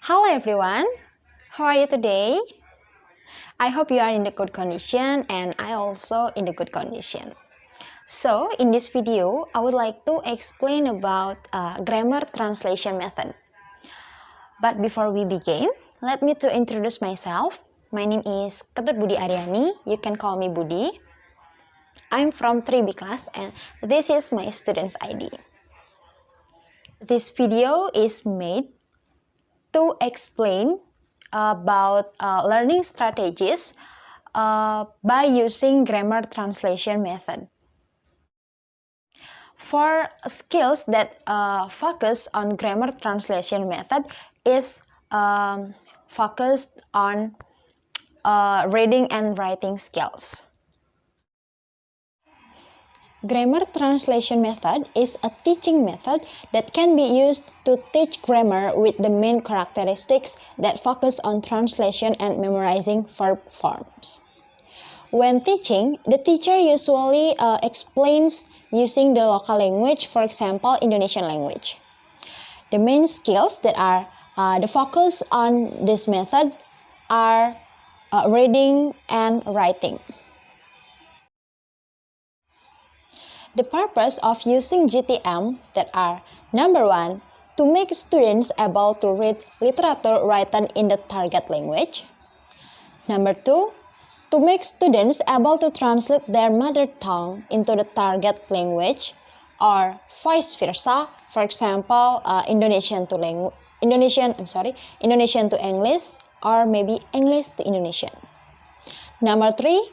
Hello everyone, how are you today? I hope you are in the good condition and I also in the good condition. So in this video, I would like to explain about grammar translation method. But before we begin, let me to introduce myself. My name is Ketut Budi Aryani, you can call me Budi. I'm from 3B class and this is my student's ID. This video is made to explain about learning strategies by using grammar translation method. For skills that focus on grammar translation method is focused on reading and writing skills. Grammar translation method is a teaching method that can be used to teach grammar with the main characteristics that focus on translation and memorizing verb forms. When teaching, the teacher usually explains using the local language, for example, Indonesian language. The main skills that are the focus on this method are reading and writing. The purpose of using GTM that are, number one, to make students able to read literature written in the target language. Number two, to make students able to translate their mother tongue into the target language, or vice versa. For example, Indonesian to English, or maybe English to Indonesian. Number three,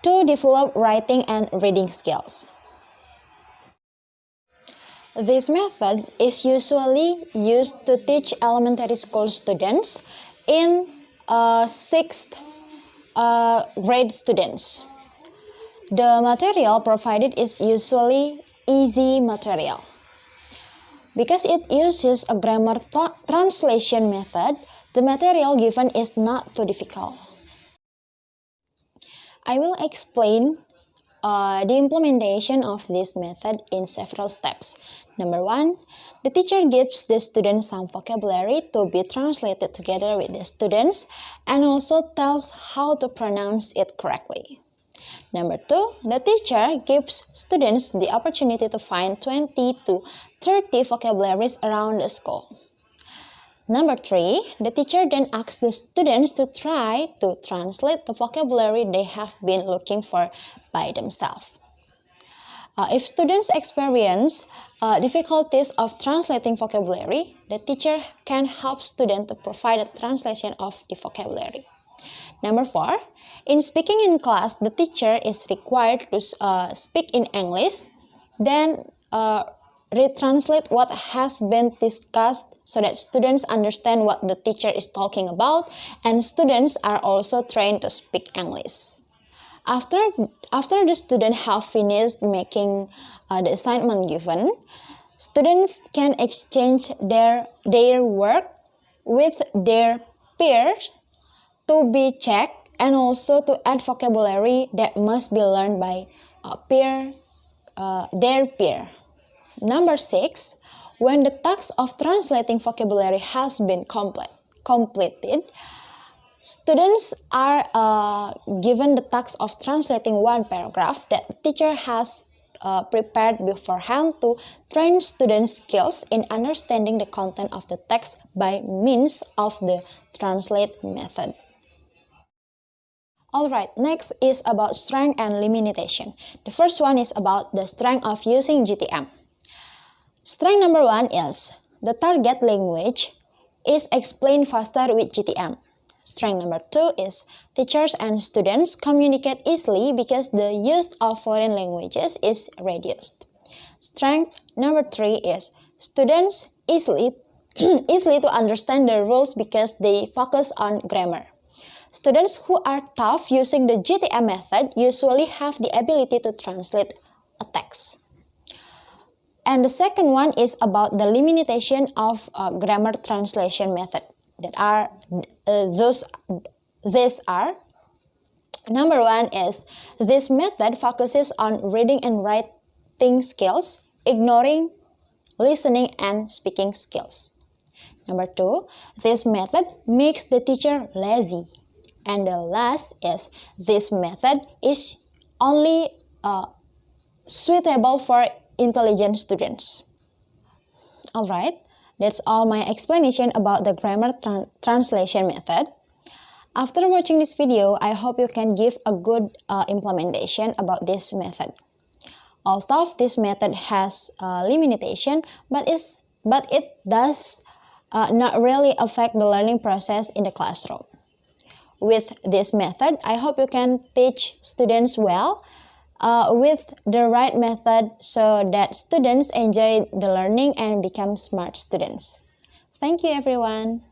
to develop writing and reading skills. This method is usually used to teach elementary school students in 6th grade students. The material provided is usually easy material. Because it uses a grammar translation method, the material given is not too difficult. I will explain the implementation of this method in several steps. Number one, the teacher gives the students some vocabulary to be translated together with the students and also tells how to pronounce it correctly. Number two, the teacher gives students the opportunity to find 20 to 30 vocabularies around the school. Number three, the teacher then asks the students to try to translate the vocabulary they have been looking for by themselves. If students experience difficulties of translating vocabulary, the teacher can help students to provide a translation of the vocabulary. Number four, in speaking in class, the teacher is required to speak in English, then retranslate what has been discussed so that students understand what the teacher is talking about, and students are also trained to speak English. After the student have finished making the assignment given, students can exchange their work with their peers to be checked and also to add vocabulary that must be learned by their peer. Number six, when the task of translating vocabulary has been completed, students are given the task of translating one paragraph that the teacher has prepared beforehand to train students' skills in understanding the content of the text by means of the translate method. Alright, next is about strength and limitation. The first one is about the strength of using GTM. Strength number one is the target language is explained faster with GTM. Strength number two is teachers and students communicate easily because the use of foreign languages is reduced. Strength number three is students easily to understand the rules because they focus on grammar. Students who are tough using the GTM method usually have the ability to translate a text. And the second one is about the limitation of grammar translation method. That are these are number one is this method focuses on reading and writing skills, ignoring listening and speaking skills. Number 2, this method makes the teacher lazy. And the last is this method is only suitable for intelligent students. Alright, that's all my explanation about the grammar translation method. After watching this video, I hope you can give a good implementation about this method. Although this method has limitation, but it does not really affect the learning process in the classroom. With this method, I hope you can teach students well with the right method so that students enjoy the learning and become smart students. Thank you, everyone.